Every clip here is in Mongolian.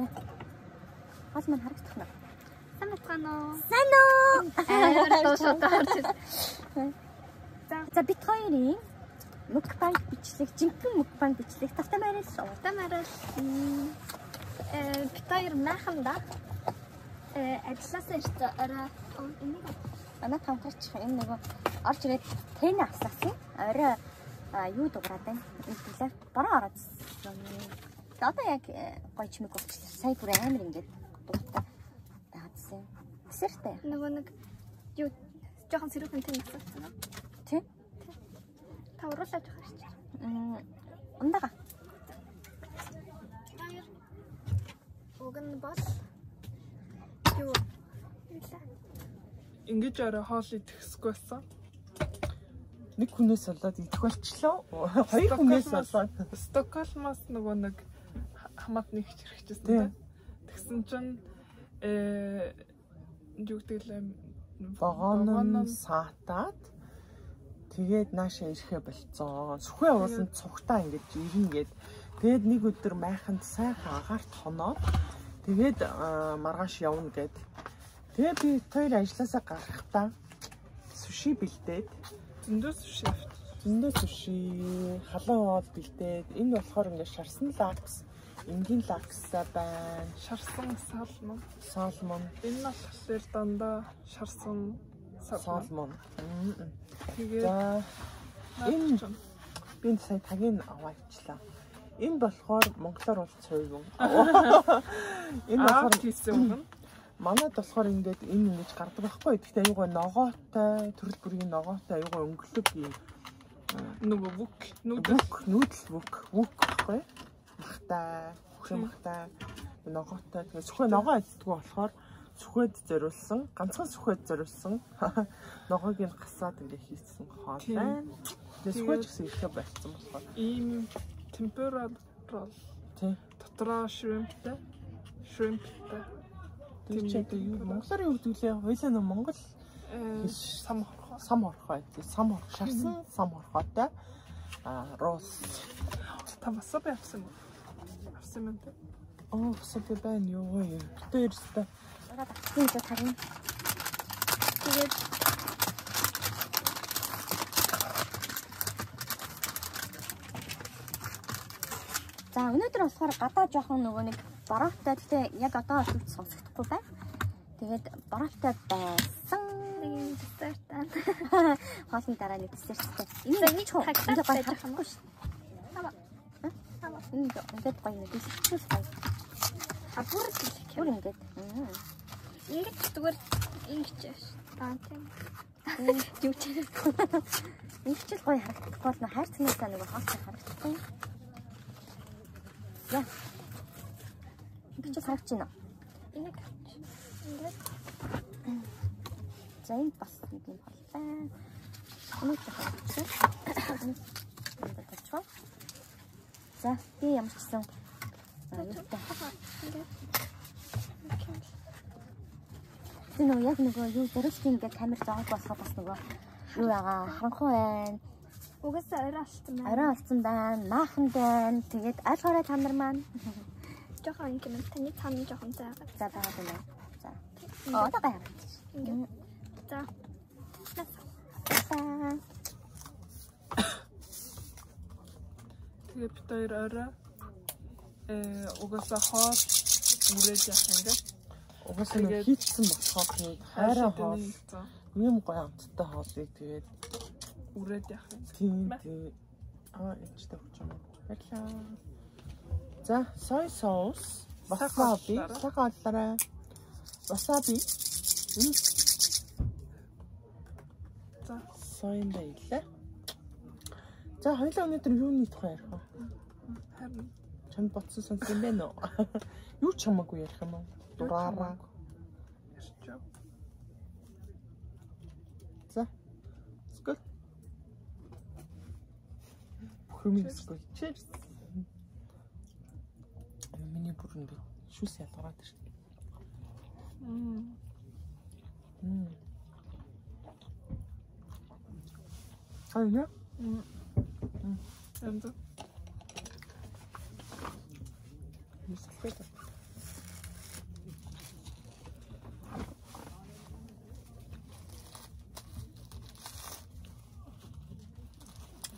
За. Хоол маань харагдах нь. Сайн байна уу? Сайн уу? Шууд орж ир. За бит хоёрын мукбанг бичлэг, жинхэнэ мукбанг бичлэг тавтай байрлал. Тавтай байрлал. Бит хоёр майханда ажилласаа ирсэн орой энийг Анаа хамтарчих энэ нөгөө орж ирээд тэн авсаасан. Орой юу дуурайд байна? Инглээ. Бороо ороод. Одоо яг гоё чимэг болчихлоо. Сая бүр амар ингээд дуртай. Таадсан. Тэсэртэй. нөгөө нэг юу жоохон сэрүүхэн тэн авсан уу? Тэ? Та уруулаж байгаа шүү. Ундага. Уг нь бол юу ингэж орой хоол идэхгүй байсан. Нэг хүнээс болоод идэх болчлоо. Хоёр хүнээс болоод Стокгольмоос нөгөө нэг хамаатны их хэрэгчсэн. Тэгсэн чинь юу гэдэг лээ вагон саатаад тэгээд нааша ирэхэ болцсон. Сүхээ уусан цугтаа ингэж ирнэгээд тэгээд нэг өдөр майханд сайхан агаарт хоноод тэгээд маргааш явна гэд. Тэгээд би хоёр ажилласаа гарахдаа суши бэлдээд зөндөө суши халуун хоол бэлдээд энэ болохоор ингээд шарсан лакс, энгийн лаксаа байна. шарсан салмон. Энэ нь болохоор дандаа шарсан салмон. Тэгээд энэ би сая тагийг аваачлаа. Энэ болохоор монголоор бол цойвон. Энэ болохоор хийсэн юм. Манайд болохоор ингээд энэ ингэж гардаг байхгүй. Гэхдээ аюугаа ногоотой, төрөл бүрийн ногоотой аюугаа өнгөлөг юм. Нөгөө нүүдэл байхгүй. Махтай, махтай ногоотой. Тэгээ сүхэ ногоо иддэггүй болохоор сүхэд зориулсан, ганцхан сүхэд зориулсан ногоог нь гасаад ингээ хийсэн хоол байна. Тэгээ сүхэж гэсэн ихтэй болцсон болохоор ийм температур тий дотроо шримптэй. Тэгээд юу монголоор юу гэдэг лээ? Хоёлаа нэг монгол сам хорхой. Шарсан сам хорхойтой. Роос. Та васаби авсан уу? Авсан юм дээ. Васаби байна юу? Тэрстэй. Ороод авсан гэж харин. тэгээд За өнөөдөр болохоор гадаа жоохон нөгөө нэг бороотой. Гэтэ яг одоо бол сонсогдохгүй байна. Тэгээд бороотой байсан. нэг десертаа. Хоолны дараа нэг десерттэй. Энийг таглаад байж байгаа юм уу? Хава. Ингээд гоё нэг десерт гоё. Бүр ингээд. Ингээд зүгээр ингэж таа тийм. Юу ч юм. Ингээд ч гоё харагдахгүй бол хайрцагнасаа нөгөө хоол харагдахгүй. Яа. Ингэж харагдаж байна. Ингээд. За энэ бас нэг юм бол байна. Өнөөдөр харагдсан. Ингээд тавьчихсан. За би ямар ч гэсэн нөгөө яг нөгөө юу зөрөсгийн ингээд камер зоог болохоо бас нөгөө юу яага харанхуй байна. Угаасаа орой алцсан байна. Орой алцсан байна. Maaхан байна. Тэгээд айлгаарай та нар маань. Жохон ингэ юм. Таны цаана жохон заагаад. За байгаа юм байна. За. Одоо гайхав. Ингэ. За. Тэгээд бид хоёр орой угаасаа хоол үрээд яах ингээд. Угаасаа нэг хийцсэн болохоор тэгээд хайраа хоол юм гоё амттай хоолыг тэгээд үрээд яах юм. Тийм. Эцтэй өгч юм. Баярлалаа. За, soy sauce, wasabi, сахаллаарай. Wasabi. За, soy байлаа. За, хоёулаа өнөөдөр юуны тухай ярих вэ? харин Чамд бодсон сонсон юм байна уу? Юу ч хамаагүй ярих юм уу? Дураараа. ярьчих. За. Скол. Хөрмөсгөл. Cheers. Миний бүрэн шүс ялгараад шүү. Аяа. Энд. Мисфэт.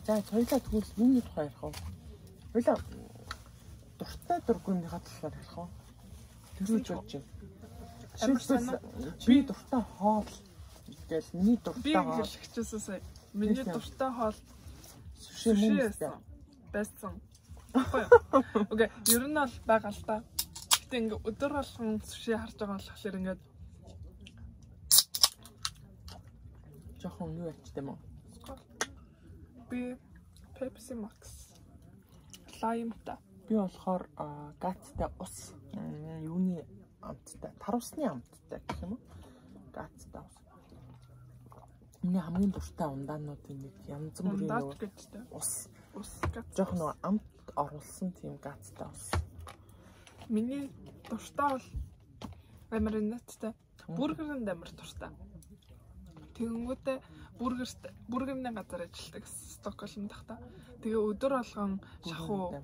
За хоёлаа тэгвэл юуны тухай ярих вэ? Хоёлаа дуртай дургүйнийхаа талаар ярих уу? Тэрүүж болж байна. Жишээлбэл би дуртай хоол гэж миний дуртай хоол хэлчихсэн сая. Миний дуртай хоол суши байсан. Окей, ер нь бол байгаа л та. Гэтэ ингээ өдөр болгон суши харж байгаа болохоор ингээд жоохон юу ячт юм уу? Би Pepsi Max лаймтай. Би болохоор гацтай ус юуны амттай, тарусны амттай гэх юм уу? Гацтай ус. Миний хамгийн дуртай ундаануудын нэг янз бүрийн ус газ. Жохон нэг амт оруулсан тийм гацтай ус. Миний дуртай бол амар нэттэй. Бургерын амар дуртай. Тэгэнгүүтээ бургерны газар ажилладаг Стокгольм дахта. Тэгээ өдөр болгон шахуу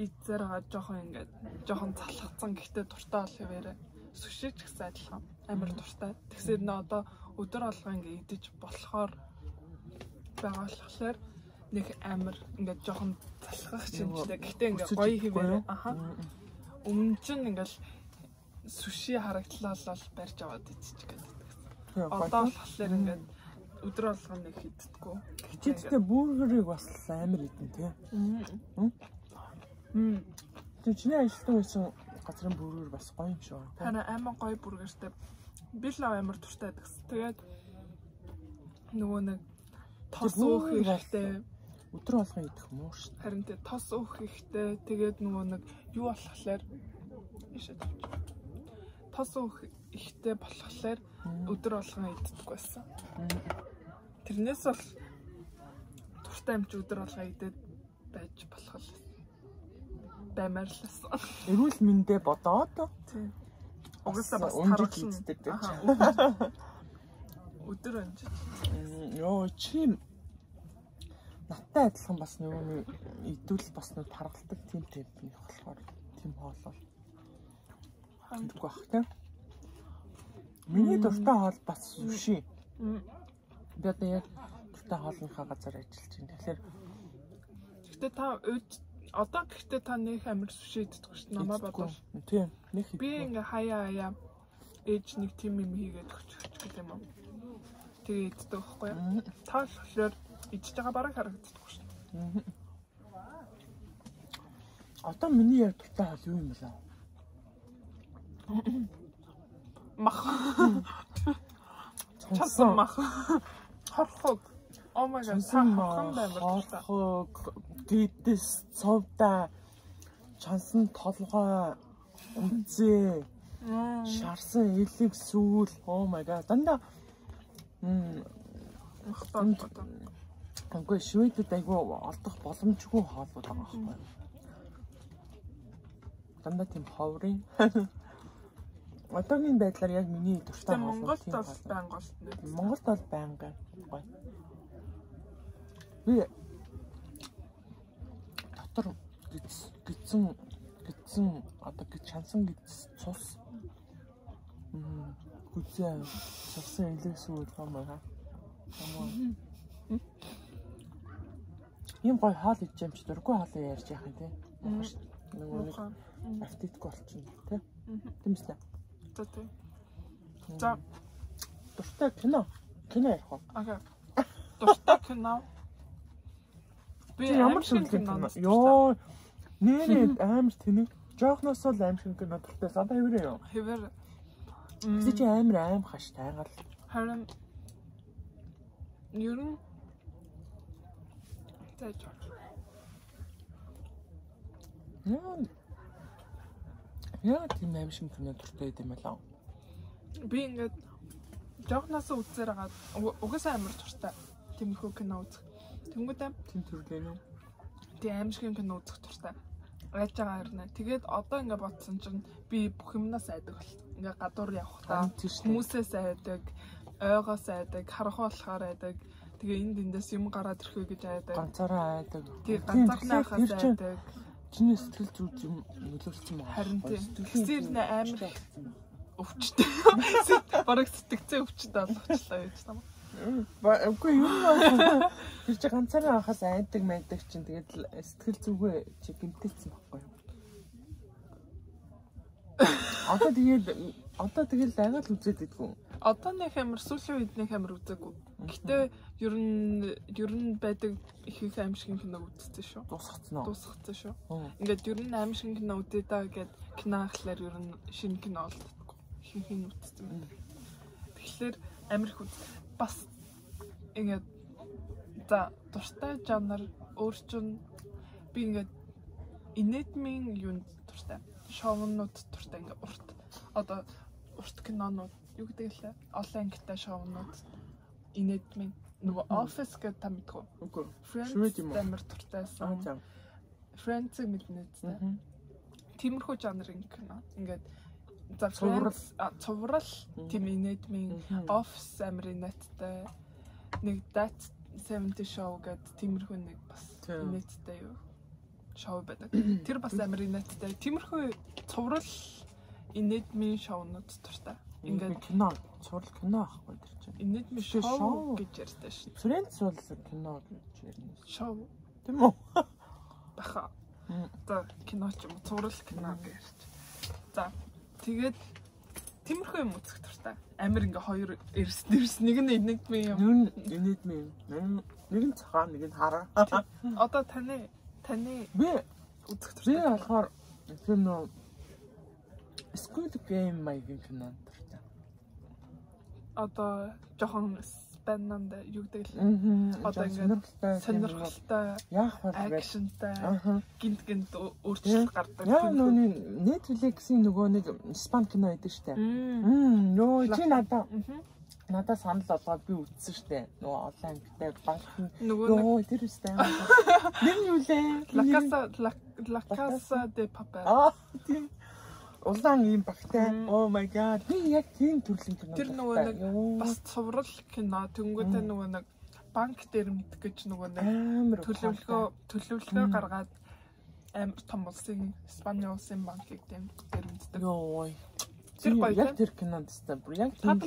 эзэргээ жоохон залхацсан гэхдээ дуртай бол хэвээрээ суши ч гэсэн адилхан амар дуртай. Тэгсээр нэ одоо өдөр болгон ингээ идэж болохоор байгаа болохоор нэг амар ингээ жоохон залхах шинжтэй. Гэхдээ ингээ гоё хэвээрээ өмнө чинь ингээл суши харагдлаа л барьж аваад идчих гэдэг. Одоо болохоор ингээд өдөр болгон нэг хийдэггүй. Хичээдтэй бургерийг бас амар идэн тий. Тэг чиний ажилтан байсан газрын бургер бас гоё юм шиг байна. Харин амар гоё бургертэй. Би л амар туртай гэсэн. Тэгээд нөгөө нэг тос уух хэрэгтэй. Өдөр болгон идэх муу шүү. Харин тий тос уух хэрэгтэй. Тэгээд нөгөө нэг юу болохоор тос уух ихтэй болохоор өдөр болгон иддэг байсан. Тэрнээс бол туртай юм чи өдөр болгон идээд байж болох л баймаар л байсан. Эрүүл мэндэ бодоод тийм. Угаасаа бас таруулсан иддэг гэж. Өдөр онжиж. Йоо чи надтай адилхан бас нөгөө идвэл бас нэг таргалдаг тийм темпний болохоор тийм хоол бол ханддаг бах тийм. Миний дуртай хоол бас суши. Би одоо яг дуртай хоолныхаа газар ажиллаж байна. Тэгэхээр гэхдээ та одоо гэхдээ та нэг амар суши иддэг шүү дээ. Намаа бодвол. Тийм. Нэг би ингээ хаяа ээж нэг тийм юм хийгээд өгч гэх юм уу. Тэгээ иддэг байхгүй юу? Та болохоор идж байгаа бараг харагддаг шүү дээ. Одоо миний яг дуртай хоол юу юм бэ? Мах. Часан мах. Хорхог. Oh my god. Хорхог, гидс, цовда, чансан толгой, үнцээ, шарсан элэг сүүл. Oh my god. Дандаа Үгүй шведэд айгүй олдох боломжгүй хоолууд байгаа байхгүй. Дандаа тийм ховрын. Одоогийн байдлаар яг миний дуртай хоол. Монголд бол байнга олдно. Монголд бол байнга гоё. Би дотор гидсэн одоо чансан гидс цус. Гүцээ цусан элэг сүүл хамаа. Ийм гоё хоол идэж юм чи дургүй хоолоо ярьж яах юм те. Нөгөө нэг аппетитгүй болчихно те. Тэмцээ. За дуртай кино ярих уу? Окей. Дуртай кино. Би ямар кино? Йоо нэрээ амар тэнэг. Жоохноос л аим шиг кино дуртай. Одоо хэвээрээ юу? Хэвээр. Чи чи амар аим хаш тайгал. Харин ер нь тааж. Яа тийм аим шиг кино дуртай юм байна. Би ингээд жоохноос үзээр агаад угаасаа амар дуртай. Тиймэрхүү кино үзэх. Тэнгүүдээ тийм төрлөө нөө. Тийм аим шиг кино үзэх дуртай. Айж байгаа хэрнээ. Тэгээд одоо ингээд бодсон чинь би бүх юмнаас айдаг бол. Ингээ гадуур явахдаа хүмүүсээс айдаг, ойгоос айдаг, харах болохоор айдаг. Тэгээ эндээс юм гараад ирэх үү гэж айдаг. Ганцаараа айдаг. Тэгээ ганцаараа хаас айдаг. Чиний сэтгэл зүйд юм нөлөөлсөн байна. Харин тийм нэ амар өвчтэй. Бараг сэтгцээ өвчтэй болгочлаа гэж байна. Үгүй юу нэ. Тэр чи ганцаараа хахаас айдаг майдаг чинь тэгээд сэтгэл зүгээ чи гэмтэлсэн байхгүй юу? Одоо тэгээд агаал үзээд идэггүй. Одоо нэг амар сүүлийн үед нэг амар үзээгүй. Гэтэ ер нь байдаг их аимшигын кино үзсэн шүү. Дуусгацсан шүү. Ингээд ер нь аимшигын кино үзээ даа гэд кино ахлаар ер нь шинэ кино олддоггүй. Хин үзсэн. Тэгэхээр амар их бас ингээд за дуртай жанр өөрчн би ингээд инедмийн юунд дуртай. Шоунууд дуртай ингээд урт кинонууд юу гэдэг лээ? Олон ангитай шоунууд инедмийн нөгөө Office гэдэг та мэдгүй. Үгүй. Friends амар дуртайсан. Friends-ийг мэднэ үстэй. Тиймэрхүү жанрын кино. Ингээд за цуврал тийм инедмийн Office амар инедтэй. Нэг That 70 Show гэдэг тиймэрхүү нэг бас инедтэй юу? Шоу байдаг. Тэр бас амар инедтэй. Тиймэрхүү цуврал инедмийн шоунууд дуртай. Ингээд цуврал кино ахгүй тэр чинь. Инедмийн шоу гэж ярьдаг шүү. Friends бол кино гэж ярина. Шоу. Тийм үү? Баха. За кино ч юм уу цуврал кино гэж ярьж. За тэгээд тиймэрхүү юм үзэх дуртай. Амар ингээ хоёр эрс нэг нь инедмийн юм. Инедмийн. Нэг нь цагаан, нэг нь хараа. Одоо таны би үзэх дуртай. Би болохоор тийм нөө Squid Game маягийн кино дуртай. Одоо жохон спэннанд юу гэдэг л. Одоо ингээ сонирхолтой, яах вэ? акшнтай, гинт өөрчлөлт гардаг. Яа нүний Netflix-ийн нөгөө нэг спан кино байдаг штэ. Йоо чи надад санал болгоод би үзсэн штэ. Нөгөө онлайн гэдэг банк нөгөө тэр үстэй. Нэг юу лээ? La Casa de Papel. Тийм. Улаан юм багтай. Oh my god. Би яг тийм төрлийн кино. Тэр нөгөө нэг бас цуврал кино. Тэнгүүтээ нөгөө нэг банк дээр мэдэх гэж нөгөө нэг төлөвлөгөө гаргаад амар том улсын Испани улсын банкыг дээр мэддэг. Йоо. Тэр яг тэр кинонд тест. Яг тийм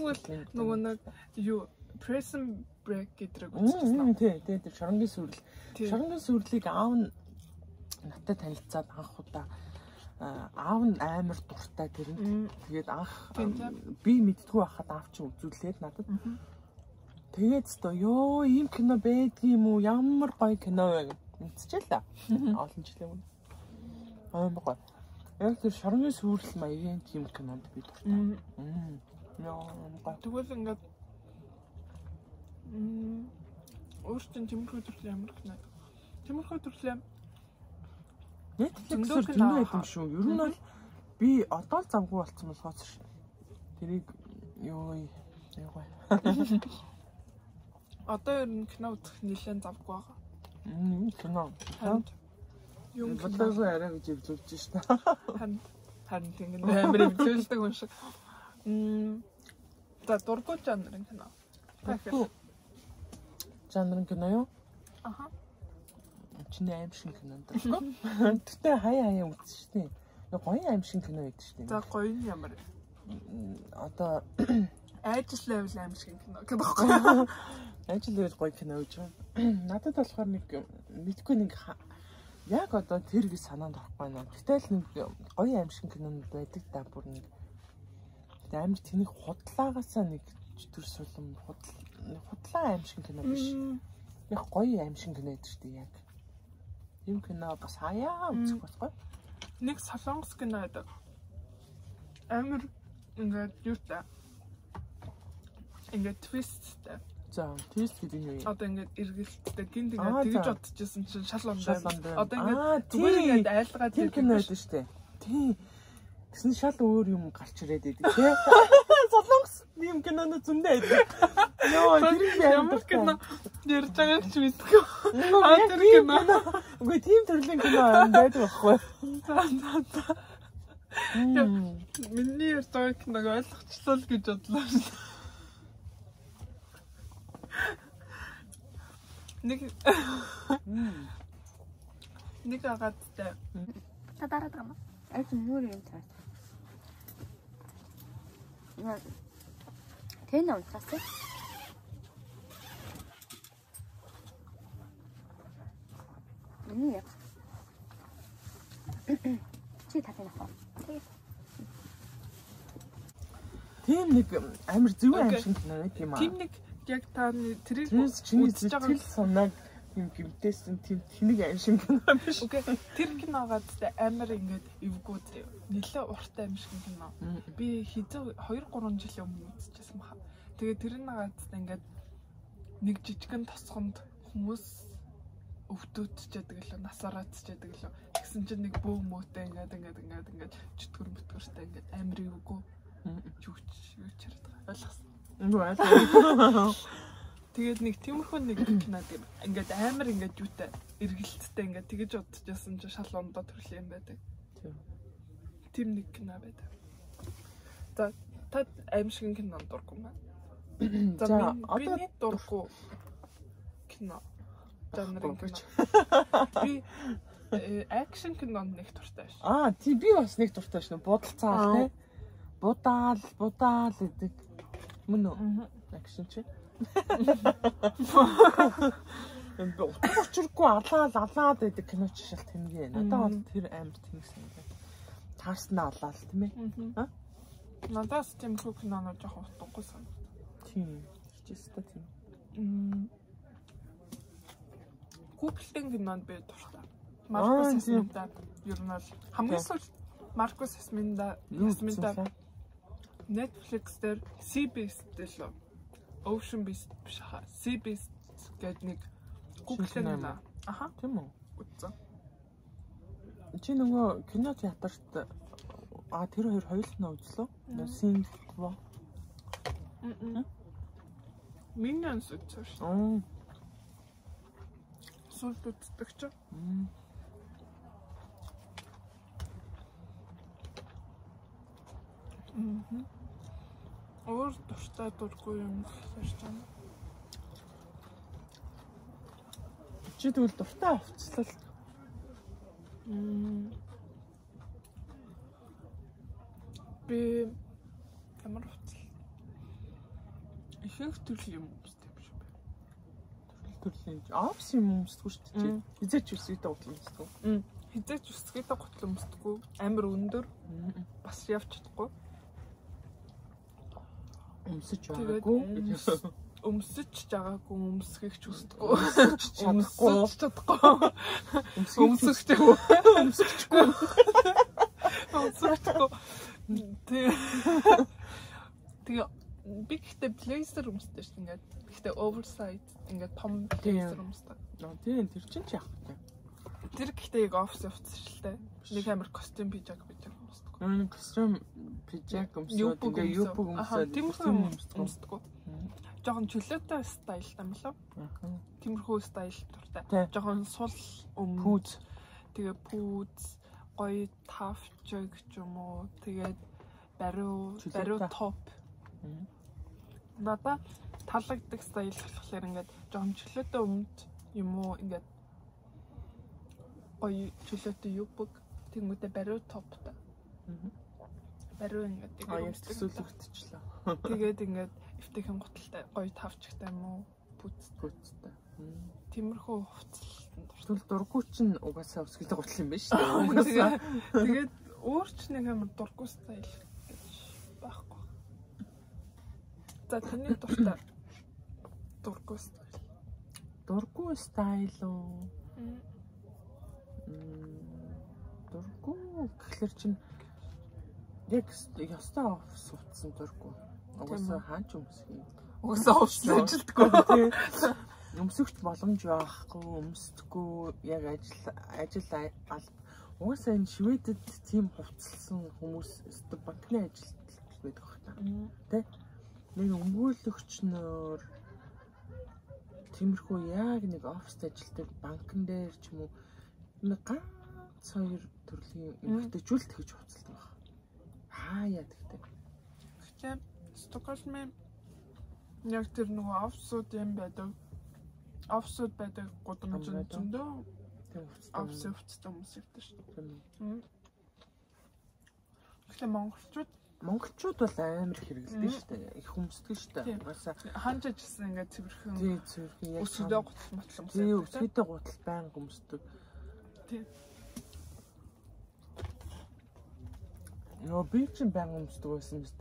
нөгөө нэг юу Prison Break гэдэг үзчихсэн. Тийм. Тэр шоронгийн сүрэл. Шоронгийн сүрлийг аав нь надад танилцаад анх удаа аав нь амар дуртай тэрэнд. Тэгээд анх би мэддэггүй байхад аав чинь үзүүлээд надад. Тэгээд ёо ийм кино байдгийм үү? Ямар гоё кино вэ гэж мэдчихлээ. Олон жилийн өмнө. Гоё. Яг тэр шороны сүрэл маягийн тийм кинонд би дуртай. Ёо гоё. Тэгвэл ингээд өөртөө тиймэрхүү төрлийн ямар кино. Тиймэрхүү төрлийн Netflix-ээр зөндөө байдаг шүү. Ер нь бол би одоо л завгүй болсон болохоос тэрийг ёо яагаад одоо ер нь кино үзэх нэлээд завгүй байгаа. Кино. Юм бодлого арай гэж эвлүүлж шээ. Харин тийм амар эвлүүлдэг хүн шиг. За дургуй жанрын кино. Жанрын кино юу? Аха. Чиний аимшиг кино даа. Тэгтээ хаяа үзсэн шүү дээ. Гоё аимшиг кино байдаг шүү дээ. За гоё нь ямар? Одоо Ажил level аимшиг кино гэдэг байхгүй. Ажил level гоё кино гэж байна. Надад болохоор нэг мэдгүй нэг яг одоо тэр гэж санаанд орохгүй байна. Гэтэл нэг гоё аимшиг кинонууд байдаг да бүр нэг. Тэгээ амар тэнийг худлаагаасаа нэг төр сулам худлаа аимшиг кино биш. Яг гоё аимшиг кино байдаг шүү дээ яг. Юм кино бас хаяа үзэх байхгүй. Нэг солонгос кино байдаг. Амар ингээд юутай. Ингээд твисттэй. За, твист гэдэг нь юу юм? Одоо ингээд эргэлттэй гинт ингээд тэгж бодчихсон чинь шал ондоо. Одоо ингээд зүгээр ингээд айлгаад тийм кино байдаг шүү дээ. Тийм. Тэсн шал өөр юм гарч ирээд байдаг тий. Солонгос юм кинонууд зөндөө байдаг. Йоо, тэр ямар кино ярьж байгааг ч мэдгүй. Тэр кино. Үгүй тийм төрлийн кино байдаг байхгүй. Миний ярьж байгаа киног ойлгочлоо л гэж бодлоо. Нэг агадтай. Та дараад байгаа мó. Айц мөр юм цаа. Яа. Тэн унтаас. Юу яа. Чи татах уу? Тийм нэг амар зөв аим шиг нэг юм аа. Тийм нэг яг тааны тэрийг чиний сэтгэл санааг юм гимтээсэн тийм тэнэг аим шиг юм биш. Окей. Тэр киногаад амар ингээд эвгүй нэлээ урттай аим шиг кино. Би хэзээ 2-3 жилийн өмнө үзчихсэн баха. Тэгээд тэр нагаад ингээд нэг жижигэн тосгонд хүмүүс өвдөөдчихэд гэлээ насаараадчихэд гэлээ. Тэгсэн чинь нэг бөө мөөтэй ингээд чөтгөр мөтгөртэй ингээд амар эвгүй. Юу чараад ойлгосон. Тэгээд нэг тиймэрхүү нэг кинод юм. Ингээд амар ингээд юутай эргэлттэй ингээд тэгэж удажсэн чинь шал ондоо төрлийн юм байдаг. Тийм нэг кино байдаг. За та аим шиг кино дурггүй маа. За би дурггүй кино. Жанрын кино. Би акшн кинонд нэг дуртай ш. Тийм би бас нэг дуртай ш. Будалцаал тий. Будаал гэдэг. Мөн үү? Акшн чи. Учиргүй алаад байдаг кино чи шал тэнэг. Надад бол тэр амар тэнэгсэн юм байна. Таарснаа алаад тийм ээ. Надаас тийм хөө киноноо жоохон утгагүй санагдав. Тийм. Хичээстэй тийм. Куплтын кинонд би дуртай. Маркус Эсминда ер нь бол хамгийн сүүлд Маркус Эсминда Netflix дээр Sea Beast л Ocean Beast биш хаа. Sea Beast гэдэг нэг куплтын кино. Аха, тийм үү? Үзсэн. Чи нөгөө кино театрт тэр хоёр хоёулаа үзлөө. Sing Walk. Minions үзсэн шүү. Сүүлд үздэг ч. Өөр дуртай дургүй юм хэлж байна. Чи тэгвэл дуртай хувцлал. Би ямар хувцлал. Ихэнх төрлийн юм үздэг юм шиг байна. Төрлийн опс юм өмсдөггүй шүү дээ. Хизээч үсгийтэй гутлан өмсдөггүй. Хизээч үсгийтэй гутлан өмсдөггүй. Амар өндөр. Бас явж чадахгүй. Өмсөж байгаагүй. Өмсөж жагаагүй, өмсгийх ч үсдэггүй. Өмсөж чадахгүй. Өмсөжтэй. Өмсөжгүй. Тэгээ би гэхдээ blazer өмсдөг шүү дээ. Гэхдээ oversize ингээд том blazer өмсдөг. Тийм тэр чинь ч яах вэ? Тэр гэхдээ яг офис хувцсалтай. Нэг амар костюм пижак өмсдөг. Костюм пижак өмсөд ингээ юпг өмсөд тийм өмсдөг. Жохон чөлөөтэй стайлтай юм лөө. Тиймэрхүү стайл дуртай. Жохон сул пүүз. Тэгээ пүүз, гоё тавчиг ч юм уу. Тэгээд бариу топ. Надаа талагддаг стайл болохоор ингээд жохон чөлөөтэй өмд юм уу ингээд гоё чөлөөтэй юпг тэнгүүтээ бариу топтай. Бариу ингээд төсөөлөгдчихлээ. Тэгээд ингээд эвтэйхэн гуталтай гоё тавчигтай юм уу пүүцтэй. Тиймэрхүү хувцлалтанд дуртай. Дурггүй чинь угаасаа өсгөлтэй гутал юм байна шүү дээ. Угаасаа. Тэгээд өөрч нэг амар дурггүй стайл гэж байхгүй. За таны дуртай дурггүй стайл. Дурггүй стайл уу? Дурггүй гэхэлэр чинь яг ёстой офис утсан дурггүй. Угаасаа хаач өмсгий. Угаасаа офис ажилтгүй. Өмсөгч боломж байхгүй, өмсдөггүй, яг ажил алба. Угаасаа энэ Шведэд тийм хувцалсан хүмүүс өстө банкны ажилтнууд байдаг байна. Тэ? Нэг өмгөөлөгч нөр тиймэрхүү яг нэг офист ажилтдаг банкн дээр ч юм уу нэг ганц хоёр төрлийн эмгтээчүүлт гэж хувцалдаг байна. Яа тэгтээ. Гэхдээ Стокгольмын яг тэр нөгөө офисууд юм байдаг. Офисууд байдаг гудамжинд зөндөө офис хувцастай хүмүүс явдаг шүү дээ. Гэхдээ монголчууд бол амар хэрэгэлдэг шүү дээ. Их өмсдөг шүү дээ. Угаасаа ханж ажилласан ингээд цэвэрхэн. Цэвэрхэн яг өсгөдөө гутал мотлон өмсдөг. Өсгөдөө гутал байнга өмсдөг. Тийм. Нөө би чинь баян өмсдөг байсан юм зү.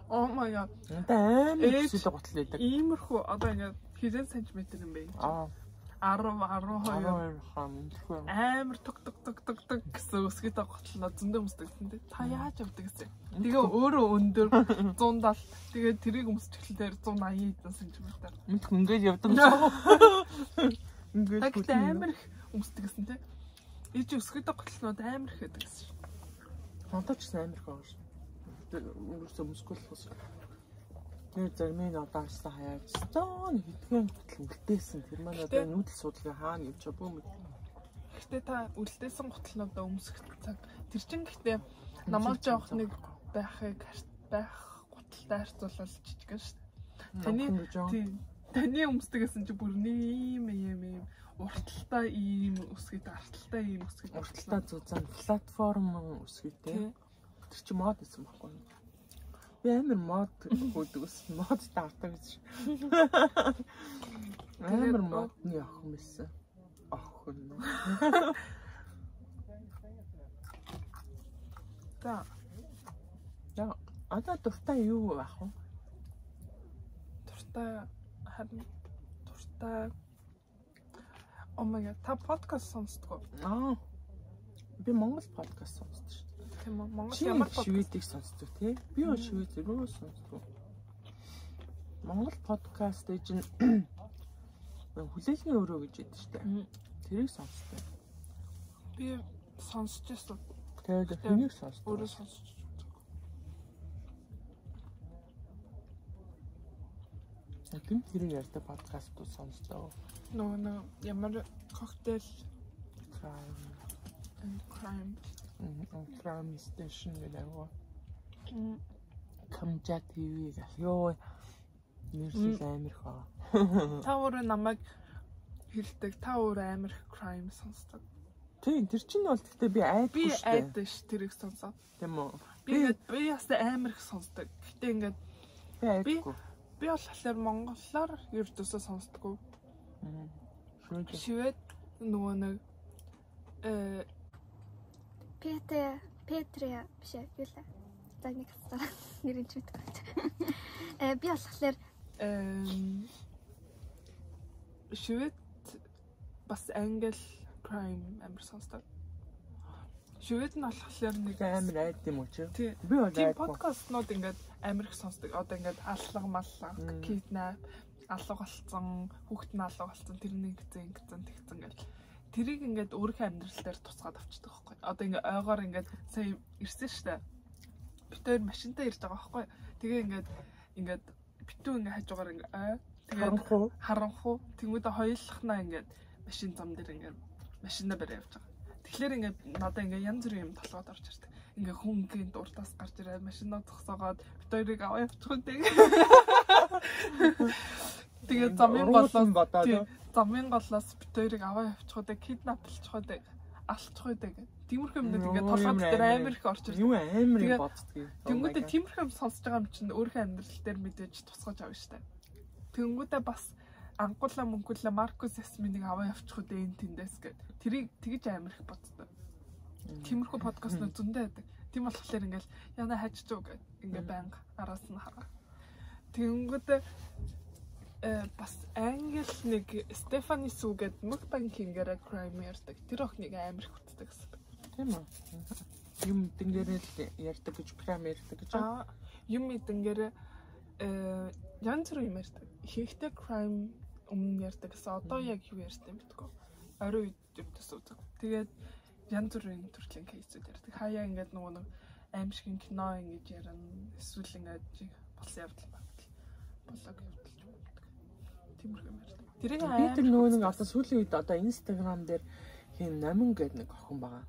Oh my god. Амар өсөлт готл байдаг. Иймэрхүү одоо ингээд хэзээ сантиметр юм бэ? 10 12 амар тук гэсэн өсгөд готлоо зөндөө өмсдөгсөн тий. Та яаж явдаг гэсэн. Тэгээ өөрөө өндөр 170. Тэгээ тэрийг өмсчихлээр 180 хэдэн сантиметр. Мэдх ингээд явдаг юм шиг. Ингээд амар их өмсдөгсөн тий. Ээж өсгөд готлнууд амар их байдаг гэсэн. Хонтооч амар их байгаа шүү. Өөрөөсөө өмсгөл болох. Тэр зармын одоосоо хаяад стон хитгэн готл үлдээсэн. Тэр маань одоо нүүдэл судалгаа хаана явж байгаа бүү мэд. Гэхдээ та үлдээсэн готлнуудаа өмсөх цаг тэр чин гэхдээ намайг жоох нэг байх готалтай харьцуулбал жижигэн шүү дээ. Таны өмсдөг гэсэн чи бүр ийм урталтай ийм өсгөд арталтай ийм өсгөд урталтай зузаан платформ өсгөдтэй. Тэр чи мод гэсэн байхгүй юу? Би амар мод хөөдөг ус мод таардаг гэж. Амар модны охин байсан. Охин. За. Одоо дуртай юу байх вэ? Дуртай Oh my god, та подкаст сонсдог уу? Би Монгол подкаст сонсдог шүү. Тийм үү? Монгол ямар подкаст? Шведийг сонсдог тий. Би бол швед рүү сонсдог. Монгол подкаст гэж хүлээлгийн өрөө гэж яддаг шүү дээ. Тэрийг сонсдог. Би сонсож байсан. Тэгээд хэнийг сонсдог? Өөрөө сонсож. Тэм тэрийг ярьдаг подкастууд сонсдог. Нөө ямар коктейл crime station гэдэг. Камжа ТV гэх ёо. Нэрсэл амир хаа. Та өөрөө намайг хэлдэг. Та өөрөө амир crime сонсдог. Тийм тэр чинь бол гэхдээ би айдгүй шүү дээ. Би айддаг ш тэрийг сонсоод. Тийм үү. Би бас амир их сонсдог. Гэтэ ингээд би айдгүй. Би болохоор монголоор ердөөсөө сонсдоггүй. Швед нөгөө нэг Петри биш юу лээ. За нэг хастаа нэрэн ч мэдгүй. Би болохоор Швед бас англи crime амар сонсдог. Швед нь болохоор нэг амар айд юм уу чи? Би бол тийм подкастнууд ингээд амар их сонсдог. Одоо ингээд аллага маллага, kidnap, алга болсон, хүүхэд нь алга болсон, тэрний ингэсэн тэгсэн гэл. Тэрийг ингээд өөрийнхөө амьдрал дээр туцгаад авчдаг байхгүй. Одоо ингээд ойгоор ингээд сая ирсэн штэ. Битээр машинтаа ирж байгаа байхгүй. Тэгээ ингээд битүү ингээд хажуугаар ингээд тэгээд харанхуу тэмүүдэ хоёулахнаа ингээд машин зам дээр ингээд машинаа барь явж байгаа. Тэгэхээр ингээд надаа ингээд янз бүрийн юм толгойд орж ирдэг. Ингээ хүн ингээд дуртаас гарч ирээд машинаа зогсоогоод бит хоёрыг аваа явчих үү. Тэгээд замын голоос бит хоёрыг аваа явчих үү, киднаплчих үү, алчих үү гэх. Тиймэрхүү юмнууд ингээд толгойд дээр амар их орж ирдэг. Юу амар юм боддгийг. Тэнгүүдээ тиймэрхүү юм сонсож байгаа юм чинь өөрийнхөө амьдрал дээр мэдээж тусгаж авна штэ. Тэнгүүдээ бас ангуула мөнгөлөө Маркус Ясминыг аваа явчих үү энэ тэндээс гэд. Тэрийг тэгж амар их боддог. Тиймэрхүү подкастнууд зөндөө байдаг. Тийм болохоор ингээл яна хайчих уу гэд ингээ байнга араас нь хараа. Тэнгүүдээ бас англи нэг Стефани Сүү гэд мукбанкингээрээ crime ярьдаг. Тэр охиныг амар их хүтдэг гэсэн. Тийм үү? Юм тэнгэрэл ярьдаг гэж crime ярьдаг гэж. Юм тэнгэрээ янз бүр юм ярьдаг. Ихэнхдээ crime өмнө ярьдаг гэсэн. Одоо яг юу ярьдаг юм битгөө. Орой үдээс үзэг. Тэгээд янз бүрийн төрлийн кейсүүд ярьдаг. Хаяа ингээд нөгөө нэг аимшигын кино ингэж ярина. Эсвэл ингээд болсон явдал багтал. Блог явдалч байдаг. Тиймэрхүү юм ярьдаг. Тэрийг би тэр нөгөө нэг одоо сүүлийн үед одоо Instagram дээр хин намин гэдэг нэг охин байгаа.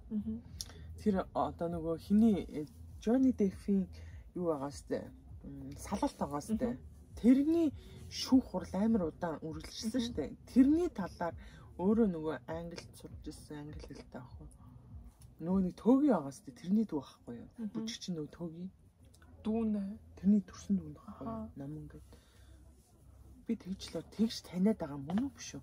Тэр одоо нөгөө хиний Johnny Depp-ийн юу байгаа сте. Салалт байгаа сте. Тэрний шүүх хурал амар удаан үргэлжилсэн шүү дээ. Тэрний талаар өөрөө нөгөө англид сурч ирсэн англи хэлтэй ахгүй. Нөгөө нэг төөгийн байгаа сте. Тэрний дүү байхгүй юу? Бүжиг чинь нөгөө төөгийн дүүнэ. Тэрний төрсөн дүү байхгүй юу? Намин гэд. Би тэгж таниад байгаа мөн үү биш үү?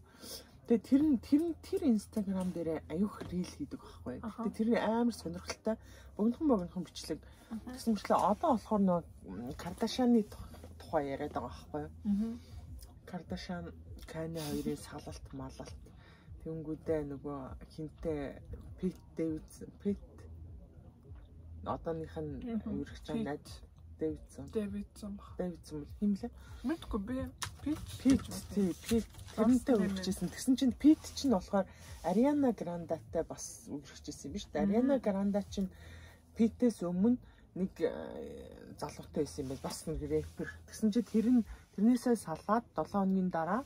Тэгээ тэр Instagram дээр аюух рил хийдэг байхгүй. Тэгээ тэр амар сонирхолтой богинохон бичлэг. Тэгсэн мэтлээ одоо болохоор нөө Кардашианы тухай яриад байгаа байхгүй. Кардашиан Кани хоёрын салалт малалт. Тэнгүүдээ нөгөө хинтээ Пит одооных нь үргэлж найз Дэвидсон химлээ. Мэдгүй би Пит тэрнтэй үргэлжсэн. Тэгсэн чинь Пит чинь болохоор Ариана Грандатай бас үргэлжсэн юм биш үү? Ариана Гранда чинь Питээс өмнө нэг залуутай байсан юм байна. Бас нэг рэпер. Тэгсэн чинь тэрнээсээ салаад 7 хоногийн дараа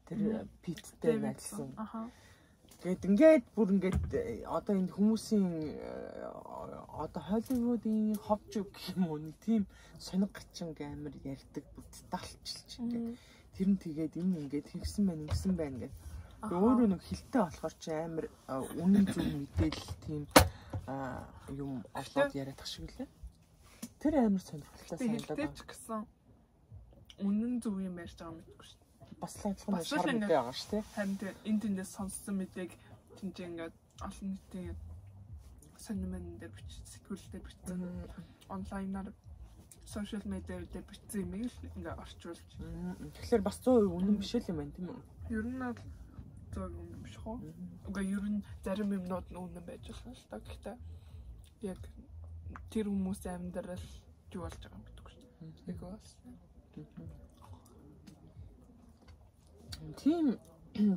тэр Питтэй найзлсан. Ингээд бүр ингээд одоо энэ хүмүүсийн одоо Холливуудын ховж гэх юм уу нэг тийм сониг гачин амар ярьдаг бүр детальчилж ингээд тэр нь тэгээд энэ ингээд хийсэн байна гэдэг. Өөрөө нэг хилтэй болохоор чи амар үнэн зөв мэдээлэл тийм юм олоод яриад тах шиг лээ. Тэр амар сонирхолтой санагдаад байна. Тэгэж гэсэн үнэн зөв юм ярьж байгаа мэдгүй шүү. Бас лайцхан шар мэдээ байгаа шүү тий. Харин энэ тэндээс сонссон мэдээг тэнцээ ингээд олон нийтийн сонирмэн дээр сэтгүүлдээр бичсэн онлайнаар сошиал медиа дээр бичсэн юм ингээд орчуулж. Тэгэхээр бас 100% үнэн биш юм байна тийм үү? Ер нь бол 100% үнэн биш хөө. Угаа ер нь зарим юмнууд нь үнэн байж болох л та. Гэхдээ яг тэр хүмүүсийн амьдрал юу болж байгаа юм гэдэггүй шүү дээ. Яг бас. Тийм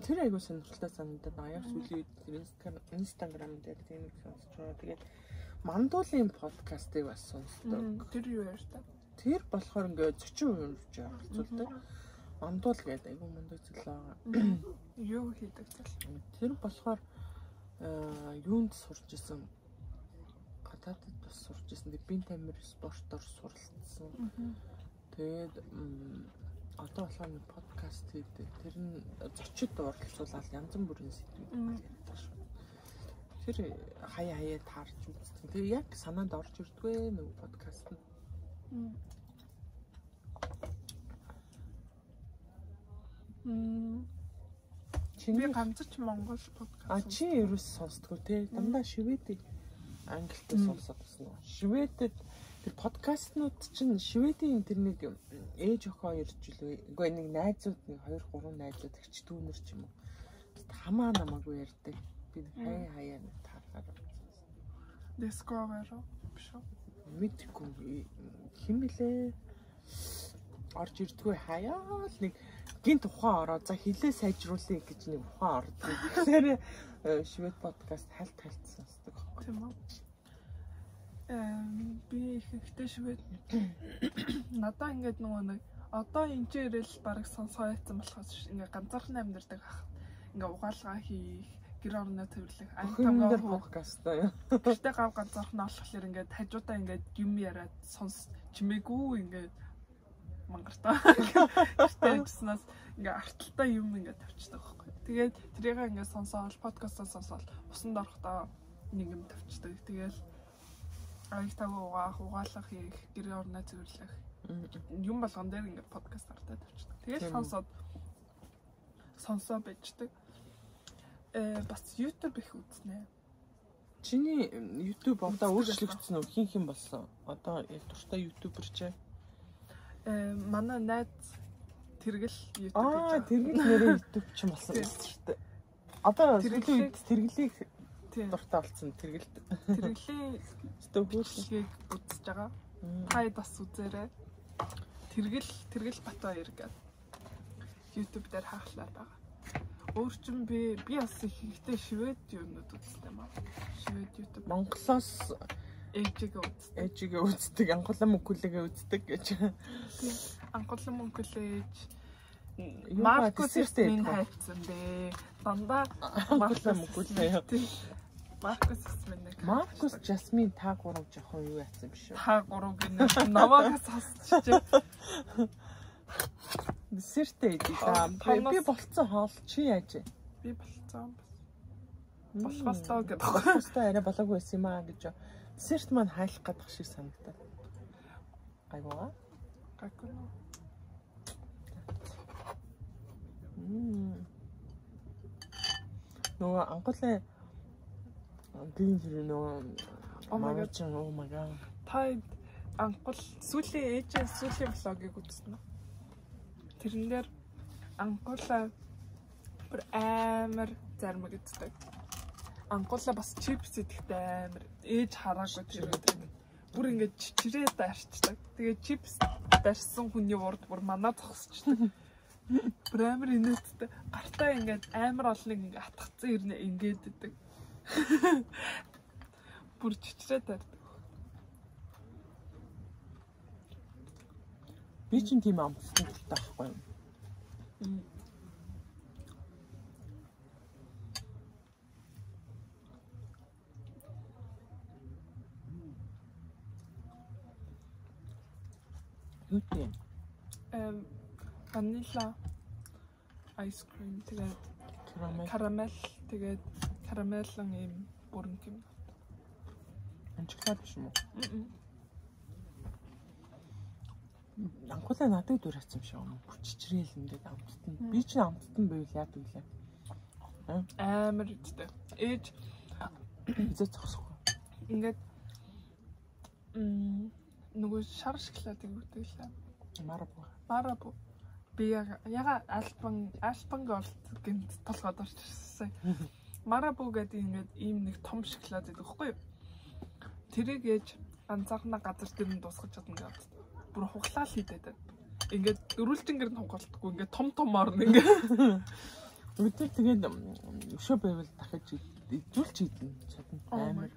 тэр айгуу сонирхолтой санагдаад байгаа. Яг сүүлийн үед Instagram дээр тийм нэг сонсч байгаа. Тэгээд Мандуулын подкастыг бас сонсдог. Тэр юу яаш та? Тэр болохоор ингээд 40% явуулдаг. Мандуул гэдэг айгуу мундаг зүйл байгаа. Юу хийдэг зүйл? Тэр болохоор юунд сурч исэн? Гадаадд бас сурч исэн. Бин тамир спортоор суралцсан. Тэгээд одоо болохоор нэг подкаст хийдэг. Тэр нь зочид оролцуулаад янз бүрийн сэдвүүд ярьдаг шүү. Тэр хаяа таарч үздэг. Тэр яг санаанд орж ирдгүй нэг подкаст нь. Чиний ганцч Монгол подкаст. Чи ерөөс сонсдгоо те. Дандаа шивэдийг англитэй сонсоод байсан. Шивэдэд тэр подкастнууд чинь Шведийн тэр нэг ээж охин иржлээ. Үгүй нэг найзууд нэг 2 3 найзууд их ч түүнэр ч юм уу. Хамаа намаагүй ярьдаг. Би хаяа нэг тааргаар. Discover биш үү? Мэдгүй хэм блэ? Орж ирдгүй хаяа л нэг гинт ухаан ороо за хилээ сайжруулъя гэж нэг ухаан ордог. Тэгэхээр Швед подкаст хальт сонсдог. Тийм үү? Би ихэнхдээ Швед надаа ингээд нөгөө нэг одоо энэ ч ирэл бараг сонсоо яцсан болохоос ингээд ганцаархан амьдардаг ах. Ингээд угаалгаа хийх, гэр орноо цэвэрлэх, антамгаар подкаст аа. Гэхдээ гав ганцаархан олохлоор ингээд хажуудаа ингээд юм яриад сонс чимээгүй ингээд мангартаа. Гэхдээ чснаас ингээд арталтай юм ингээд тавьчихдаг байхгүй. Тэгээд тэрийг ингээд сонсоод подкастаа сонсоод усанд орохдоо нэг юм тавьчихдаг. Тэгээд аягтайг угаалах хийх, гэр орноо цэвэрлэх юм болгон дээр ингээд подкаст артаа тавьчихдаг. Тэгээд сонсоо байждаг. Бас YouTube их үзнэ. Чиний YouTube одоо өөрчлөгдсөн үү? Хин болсон? Одоо яг дуртай YouTuber ч манай найз тэргэл YouTube гэж. Тэргэл нэрээ YouTube ч болсон шүү дээ. Одоо тэргэлийг дуртай болсон тэргэлд. Тэргэлийн стопхийг үзэж байгаа. Та бас үзээрэй. Тэргэл Батбаяр гэдэг YouTube дээр хаахлаар байгаа. Өөрчн би бас их ихтэй Швед юмнууд үзсэн юм аа. Швед YouTube. Монголоос ээжигээ үздэг, анхуулан мөнгөлөгээ үздэг гэж. Анхуулан мөнгөлөөж Маркус Эсмин хайцсан бэ. Дандаа анхуулан мөнгөлөө. Маркус Эсмин. Маркус Жасмин та 3 жоохон юу яасан биш үү? Та 3 гинэ намайг сонсчих. Десерттэй идэв. Би болцсон хоол чи яаж вэ? Би болцсон. Болохоос таа гэдэг. Болохоос таа арай болоогүй байсан юм аа гэж. Десерт маань хайлах гадах шиг санагдав. Гайваа. нөгөө анхуулаа тийм нөгөө Oh my god. Oh my god. Та анхул сүүлийн влогийг үзсэн үү? Тэрэн дээр анхуулаа бүр амар зармаг иддэг. Анхуулаа бас чипс идэхтэй амар ээж хараагүй тэр үед. Бүр ингээд чичрээ дарчдаг. Тэгээ чипс дарсан хүний урд бүр манаа зогсчдаг. Бүр амар инээдтэй. Гартаа ингээд амар олныг ингээд атгацсан ирнэ ингээд идэг. Бүр чичрээ дардаг. Би ч тийм амтсан таахгүй юм. Юу тийм? Vanilla ice cream тэгээд карамел тэгээд карамеллан юм бүрэн юм. Анчглаад биш юм уу? Анхуулаа надад дураарсан шиг юм. Хүччрээл ингээд амттан. Би ч амттан байвал яа гэвлээ. Амар идтэй. Ээж хизээ зогсохгүй. Ингээд нөгөө шар шоколадыг өгдөг лээ. Марабу. Би яга альбан голд гэнт толгойд орчихсан. Марабу гэдэг ингээд ийм нэг том шоколад гэдэг үхгүй юу? Тэрийг ээж анцаарна газар дээр нь дуусгаж чадна гэдэг. Бүр хуглаал хийдээд. Ингээд дөрвөлжингэр нь хугаалтгүй ингээд том орно ингээд. Өдөр тэгээд өшөө байвал дахиж идүүлж идэн чадна. Амар.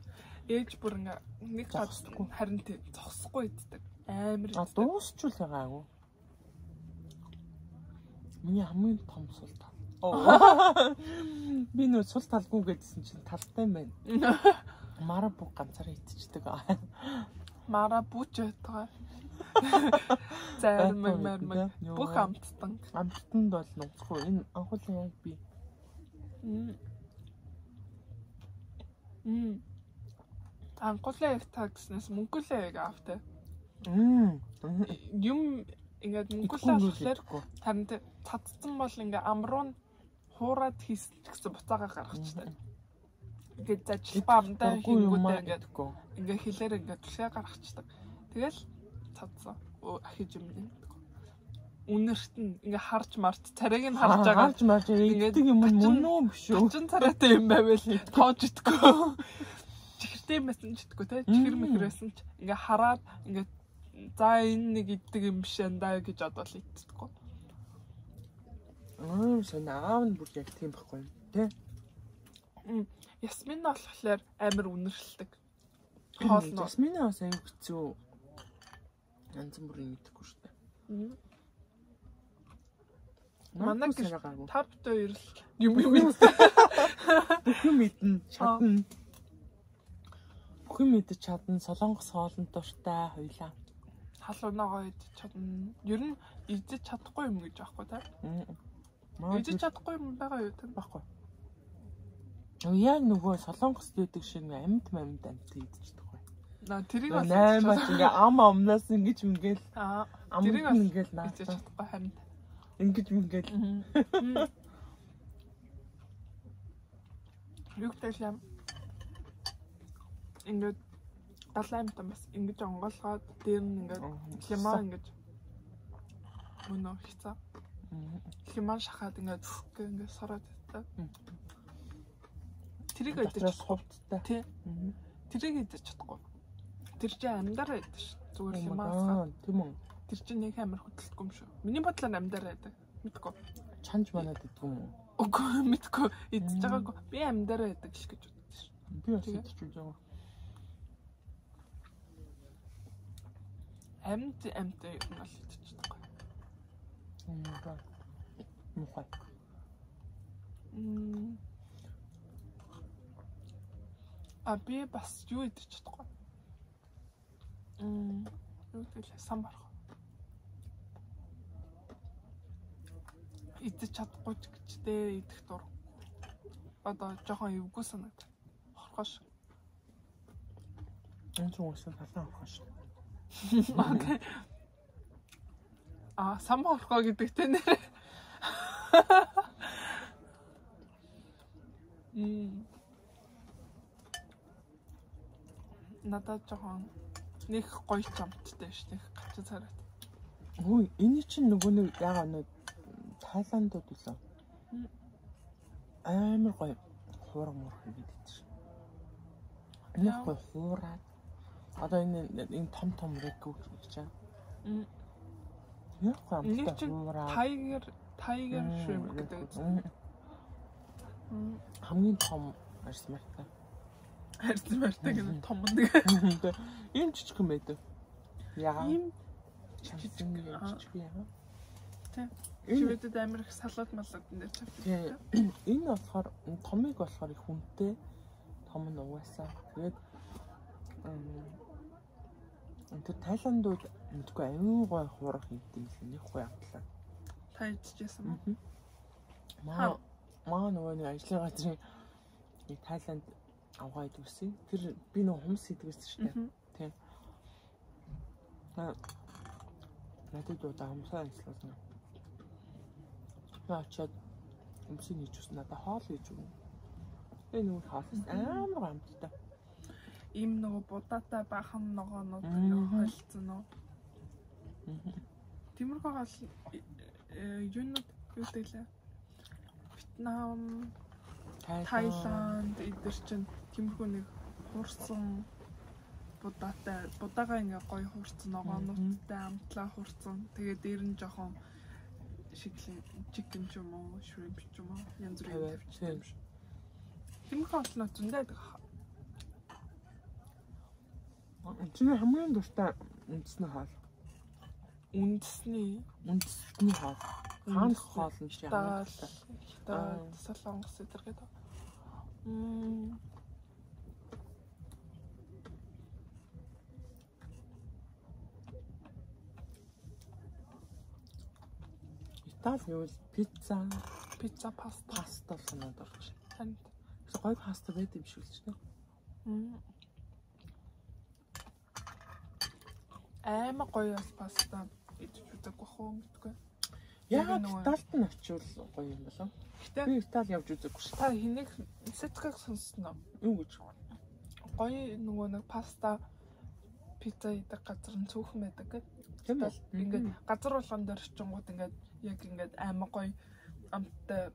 Ээж бүр ингээд нэг гадахгүй харин тий зогсохгүй иддэг. Амар. Дуусчул байгаагүй. Миний хамгийн том сул тал. Би нөө сул талгүй гэдсэн чинь талтай юм байна. Марабу ганцаараа идчихдэг. Марабу ч байгаа. Зармаг бүх амттан. Амттанд бол нуцгүй. Энэ анхуулаа яг би. Анхуулаа яг тагснаас мөнгөлөө яг автай. Юм ингээд мөнгөлөө авахлаар харин цадцсан бол ингээ амруу хуураад хийсэн ч гэсэн буцаага гаргачихдаг. Ингээд зажил бамдаа хийгүүтэй ингээ хилээр ингээ түлхээ гаргачихдаг. Тэгэл цадцсан. Ахиж юм нэг. Үнэрт нь ингээ харж марч царайг нь харж байгаа. Харж марж ингэдэг юм мөн үү биш үү? 30 царайтай юм байвал тоож идэггүй. Чихэртэй юм байсан ч идэггүй те. Чихэр мэхрээсэн ч ингээ хараад ингээ за энэ нэг иддэг юм биш энэ гэж бодвол иддэггүй. Аав нь бүр яг тийм байхгүй тий. Ясмин болохоор амар үнэршилдэг. Хоолноо. Ясмин бас аюу хэцүү. Янз бүрийн идэхгүй шүү дээ. Манай тав хоёр юм иддэг. Бүх юм идэн чадна. Бүх юм идэж чадна. Солонгос хоолнд дуртай хоёлаа. Халуунагаа идэж чадна. Ер нь идэж чадахгүй юм гэж аахгүй та. Идэж чадахгүй юм байгаа юу тэр байхгүй. Яг нөгөө солонгост байдаг шиг амьд амьд идчихдэг бай. Тэрийг бас наймаач ингээ амнаас ингэж ингээл тэрийг бас ингээл идэж чадахгүй хамт. Ингэж ингээл Югтай юм. Ингээд далаймтан бас ингэж онгоолгоод дээр нь ингээд лимон ингэж өнөө хийцаа. Лимон шахаад ингээд сороод иддэг. Тэрийг идэж хувцтай. Тий. Тэрийг идэж чадахгүй. Тэр чинь амьдараа идэж ш. Зүгээр лимон. Тийм үү. Тэр чинь нэг амар хөдөлтгүй юм шүү. Миний бодлоор амьдараа идэг. Мэдгүй. Чанж манад идэх юм уу? Үгүй мэдгүй. Идэж байгаагүй. Би амьдараа идэг л гэж боддог ш. Би бас идэж байгаа. Амьд юм бол идэж чадахгүй. Мухай. Би бас юу идэж чадахгүй. Юу гэдэг самбар. Идэж чадахгүй ч гэжтэй идэх дур. Одоо жоохон эвгүй санагдав. Хорхош. Энэ ч үгүй талаа хорхош. Окей. Самбар хорхоо гэдэг тэ нэр. Надад жоохон нэг гоё чамттай ш нэг гачаа цараад. Хөөе, энэ чинь нөгөө нэг ягаа нэг Тайландууд үлээ. Амар гоё хуурга мурх гэдэг чинь. Нэг гоё хуураад. Одоо энэ том рекүү гэж байна. Яг гомдтой хуураад. Tiger shrimp гэдэг. Хамгийн том арсмартай. Арсмартай гэдэг том нэг. Ийм жижиг юм байдаг. Яа. Ийм жижиг яа. Тэ. Шивэдэд амар их салаад малаад энэ чавтай. Энэ болохоор томыг болохоор их хүнтэй. Том нь угаасаа. Тэгээд энэ Тайландууд мэдгүй аюун гой хуурах хийдэг юм нэг гой автлаа. Та ичжсэн юм. Маа нөгөө нэг ажлын газрын нэг Тайланд авгаа идэх үсэн. Тэр би нөгөө хумс идэгсэн шүү дээ. Тийм. Надад удаа хумсаа ажилласан. Очоод хумсыг хийж үсэн надад хоол хийж өгнө. Энэ нөгөө хоолс амар гомдтой. Ийм нөгөө будаатай бахан ногоонууд нөгөө холцсон уу. Тиймэрхүү хоол юунууд юу гэлээ. Вьетнам, Тайланд эдгээр чинь тиймэрхүү нэг хуурсан будаага ингээ гоё хуурсан ногоонуудтай амтлаа хуурсан. Тэгээ дээр нь жоохон шиглэн чикен ч юм уу, шримп ч юм уу янз бүрийн тавьчихсан юм шиг. Тиймэрхүү хоолнууд зөндөө байдаг. Чиний хамгийн дуртай үндэсний хоол. Үндэсний хоол. Хаан хоол нь чи ямар дуртай? Солонгос эдэр гэдэг. Итали юу пицца, паста санаад орчих. Танд гоё паста байд юм шиг л ч тийм. Аймаг гоё паста идэж үзэх бохоо гэдэггүй. Яг Италид нь очивол гоё юм болов. Гэтэ би Итали явж үзээгүй шүү. Та хэнийг сэтгэх сонсноо. Юу гэж? Гоё нөгөө нэг паста пицца идэх газар нь цөөхөн байдаг гэдэг. Тийм үү? Ингээд газар болгон дээр очингууд ингээд яг ингээд аймаг гоё амттай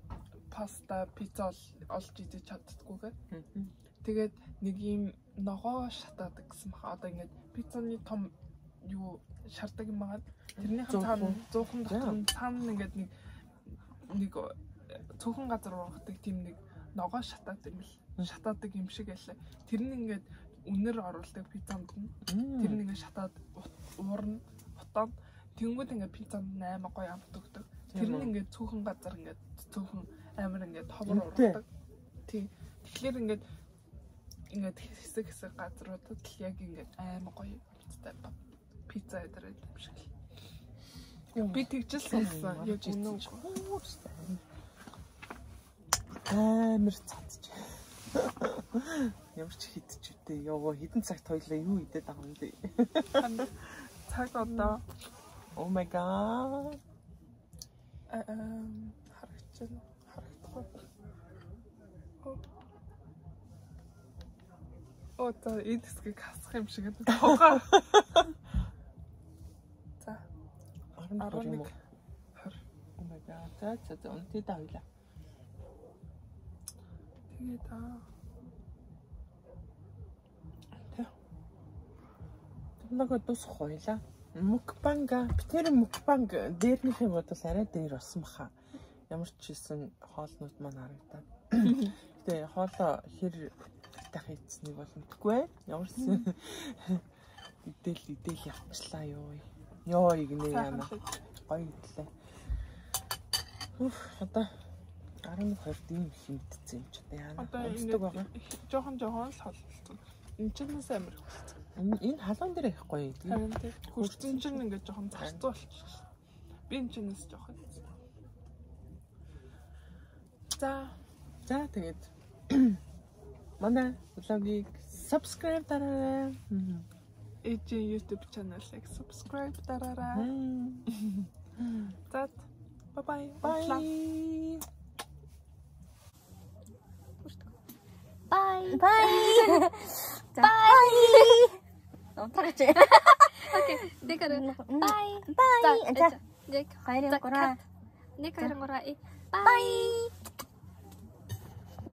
паста пицца олж идэж чаддггүйгээ. Тэгээд нэг юм ногоо шатаадаг гэсэн баха. Одоо ингээд пиццаны том юу шардаг юм байгаа. Тэрнийх цаана 100хан дотор цаана ингээд нэг цөөхөн газар ургадаг тийм нэг ногоо шатаадаг юм шиг байлаа. Тэр нь ингээд үнэр оруулдаг пиццанд нь. Тэр нь ингээд шатаад уурна утаад тэнгууд ингээд пиццанд 8 гоё амт өгдөг. Тэр нь ингээд цөөхөн газар ингээд цөөхөн амар ингээд ховор ургадаг. Тийм. Тэгэхээр ингээд хэсэг газруудад л яг ингээд аймаг гоё амттай пицца эдэр юм шиг. Би тэгжэл сонссон. Яг үнэн үү? Амар цацж. Ямар ч хидч үтэй. Йоо хідэн цагт хоёлаа юу идээд байгаа юм бэ? Цаг одоо. Oh my god. Харагдчихна. Харагдахгүй. Одоо эдсгийг хасах юм шиг энэ тоогоо. За. 11 20. Oh my god. За үнтэй да хоёлаа. Тэгээд Нөгөө дус хоёлаа. Мукбанга, битэр мукбанг дээрнийхээ бодвол арай дээр болсон баха. Ямар ч хэлсэн хоолнууд маань харагдаад. Гэтэ хоолоо хэр тах хийцнийг бол мэдгүй. Ямар ч идэл явчлаа ёо. Ёо игнэ яана. Гоё идлээ. Одоо 11-20 дим хэмтсэн юм ч одоо яана. Одоо ингэ жоохон л холцсон. Энд чинээс амир холцсон. Энэ халуун дээр их гоё идэв. Харин тийм хурцэн чинь ингээд жоохон зарцуу болчихсон. Би энэ чинээс жоохон. За тэгээд манай vlog-ыг subscribe дараарай. Эжийн YouTube channel-ыг subscribe дараарай. За bye bye. Bye. Bye. За. Унтарч. Окей. Дэкэр. Bye. Bye. За. Нэг 2 3. 1 2 3. Bye. Bye.